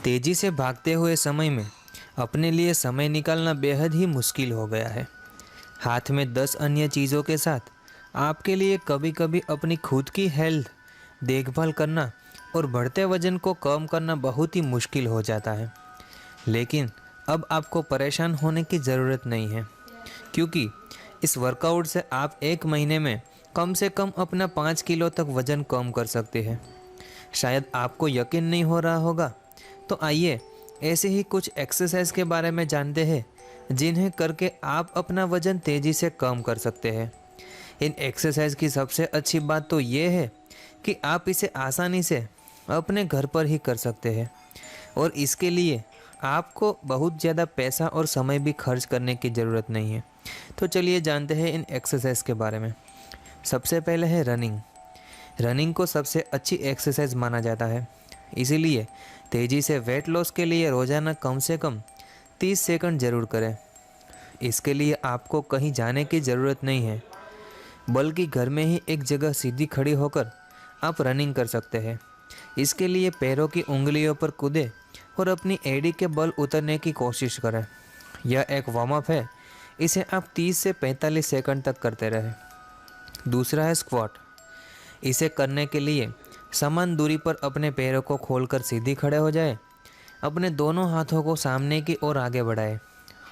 तेजी से भागते हुए समय में अपने लिए समय निकालना बेहद ही मुश्किल हो गया है। हाथ में 10 अन्य चीज़ों के साथ आपके लिए कभी कभी अपनी खुद की हेल्थ देखभाल करना और बढ़ते वजन को कम करना बहुत ही मुश्किल हो जाता है। लेकिन अब आपको परेशान होने की ज़रूरत नहीं है, क्योंकि इस वर्कआउट से आप 1 महीने में कम से कम अपना 5 किलो तक वज़न कम कर सकते हैं। शायद आपको यकीन नहीं हो रहा होगा, तो आइए ऐसे ही कुछ एक्सरसाइज के बारे में जानते हैं जिन्हें करके आप अपना वज़न तेज़ी से कम कर सकते हैं। इन एक्सरसाइज की सबसे अच्छी बात तो ये है कि आप इसे आसानी से अपने घर पर ही कर सकते हैं और इसके लिए आपको बहुत ज़्यादा पैसा और समय भी खर्च करने की ज़रूरत नहीं है। तो चलिए जानते हैं इन एक्सरसाइज के बारे में। सबसे पहले है रनिंग। रनिंग को सबसे अच्छी एक्सरसाइज माना जाता है, इसीलिए तेज़ी से वेट लॉस के लिए रोज़ाना कम से कम 30 सेकंड ज़रूर करें। इसके लिए आपको कहीं जाने की ज़रूरत नहीं है, बल्कि घर में ही एक जगह सीधी खड़ी होकर आप रनिंग कर सकते हैं। इसके लिए पैरों की उंगलियों पर कूदें और अपनी एड़ी के बल उतरने की कोशिश करें। यह एक वार्म अप है, इसे आप 30 से 45 सेकंड तक करते रहें। दूसरा है स्क्वाट। इसे करने के लिए समान दूरी पर अपने पैरों को खोलकर सीधी खड़े हो जाएं। अपने दोनों हाथों को सामने की ओर आगे बढ़ाएं।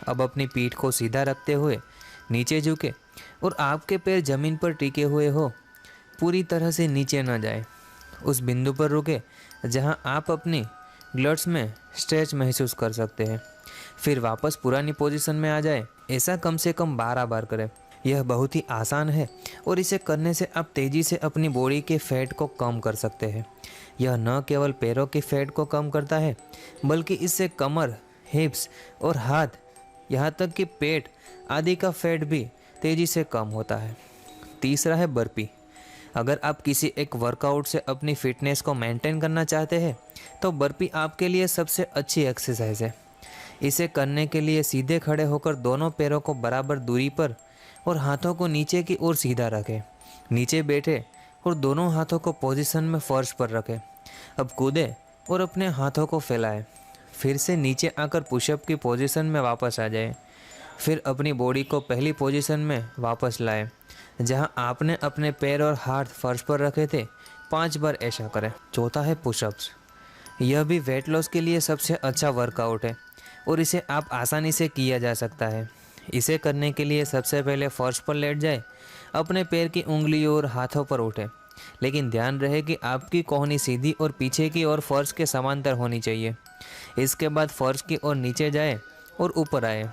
अब अपनी पीठ को सीधा रखते हुए नीचे झुके और आपके पैर ज़मीन पर टिके हुए हो, पूरी तरह से नीचे ना जाए। उस बिंदु पर रुके जहां आप अपनी ग्लट्स में स्ट्रेच महसूस कर सकते हैं। फिर वापस पुरानी पोजीशन में आ जाए। ऐसा कम से कम 12 बार करें। यह बहुत ही आसान है और इसे करने से आप तेज़ी से अपनी बॉडी के फैट को कम कर सकते हैं। यह न केवल पैरों के फैट को कम करता है, बल्कि इससे कमर, हिप्स और हाथ, यहाँ तक कि पेट आदि का फैट भी तेज़ी से कम होता है। तीसरा है बर्पी। अगर आप किसी एक वर्कआउट से अपनी फिटनेस को मेंटेन करना चाहते हैं, तो बर्पी आपके लिए सबसे अच्छी एक्सरसाइज है। इसे करने के लिए सीधे खड़े होकर दोनों पैरों को बराबर दूरी पर और हाथों को नीचे की ओर सीधा रखें। नीचे बैठे और दोनों हाथों को पोजीशन में फर्श पर रखें। अब कूदें और अपने हाथों को फैलाएं। फिर से नीचे आकर पुशअप की पोजीशन में वापस आ जाएं। फिर अपनी बॉडी को पहली पोजीशन में वापस लाएं, जहां आपने अपने पैर और हाथ फर्श पर रखे थे। 5 बार ऐसा करें। चौथा है पुशअप्स। यह भी वेट लॉस के लिए सबसे अच्छा वर्कआउट है और इसे आप आसानी से किया जा सकता है। इसे करने के लिए सबसे पहले फर्श पर लेट जाए। अपने पैर की उंगलियों और हाथों पर उठे, लेकिन ध्यान रहे कि आपकी कोहनी सीधी और पीछे की ओर फर्श के समांतर होनी चाहिए। इसके बाद फर्श की ओर नीचे जाए और ऊपर आए।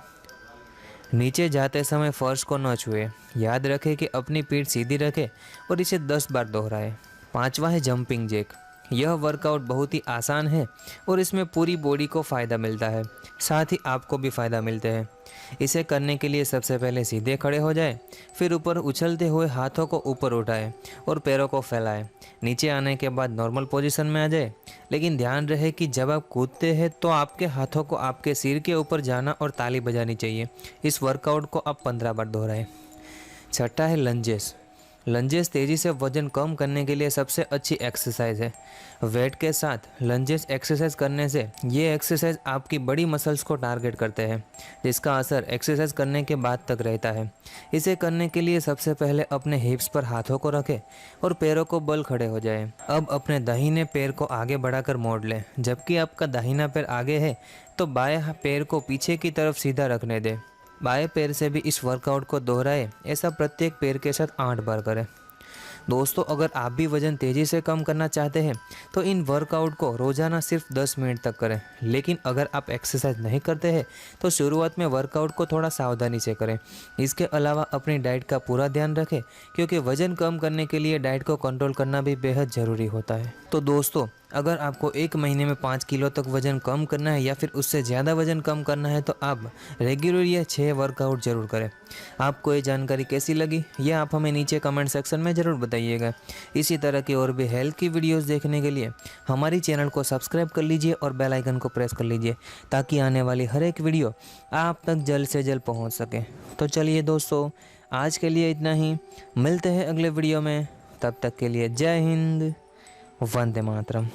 नीचे जाते समय फर्श को न छुए। याद रखें कि अपनी पीठ सीधी रखें और इसे 10 बार दोहराएं। पांचवा है जंपिंग जैक। यह वर्कआउट बहुत ही आसान है और इसमें पूरी बॉडी को फ़ायदा मिलता है, साथ ही आपको भी फ़ायदा मिलते हैं। इसे करने के लिए सबसे पहले सीधे खड़े हो जाएं, फिर ऊपर उछलते हुए हाथों को ऊपर उठाएं और पैरों को फैलाएं। नीचे आने के बाद नॉर्मल पोजीशन में आ जाए, लेकिन ध्यान रहे कि जब आप कूदते हैं तो आपके हाथों को आपके सिर के ऊपर जाना और ताली बजानी चाहिए। इस वर्कआउट को आप 15 बार दोहराएं। छठा है लंजेस। लंजेस तेज़ी से वजन कम करने के लिए सबसे अच्छी एक्सरसाइज है। वेट के साथ लंजेस एक्सरसाइज करने से ये एक्सरसाइज आपकी बड़ी मसल्स को टारगेट करते हैं, जिसका असर एक्सरसाइज करने के बाद तक रहता है। इसे करने के लिए सबसे पहले अपने हिप्स पर हाथों को रखें और पैरों को बल खड़े हो जाएं। अब अपने दाहिने पैर को आगे बढ़ाकर मोड़ लें। जबकि आपका दाहिना पैर आगे है, तो बाएं पैर को पीछे की तरफ सीधा रखने दें। बाएं पैर से भी इस वर्कआउट को दोहराएं। ऐसा प्रत्येक पैर के साथ 8 बार करें। दोस्तों, अगर आप भी वज़न तेज़ी से कम करना चाहते हैं तो इन वर्कआउट को रोज़ाना सिर्फ 10 मिनट तक करें। लेकिन अगर आप एक्सरसाइज नहीं करते हैं तो शुरुआत में वर्कआउट को थोड़ा सावधानी से करें। इसके अलावा अपनी डाइट का पूरा ध्यान रखें, क्योंकि वज़न कम करने के लिए डाइट को कंट्रोल करना भी बेहद ज़रूरी होता है। तो दोस्तों, अगर आपको 1 महीने में 5 किलो तक वज़न कम करना है या फिर उससे ज़्यादा वज़न कम करना है, तो आप रेगुलर ये 6 वर्कआउट ज़रूर करें। आपको ये जानकारी कैसी लगी, यह आप हमें नीचे कमेंट सेक्शन में ज़रूर बताइएगा। इसी तरह की और भी हेल्थ की वीडियोस देखने के लिए हमारी चैनल को सब्सक्राइब कर लीजिए और बेल आइकन को प्रेस कर लीजिए, ताकि आने वाली हर एक वीडियो आप तक जल्द से जल्द पहुँच सके। तो चलिए दोस्तों, आज के लिए इतना ही। मिलते हैं अगले वीडियो में। तब तक के लिए जय हिंद, वंदे मातरम।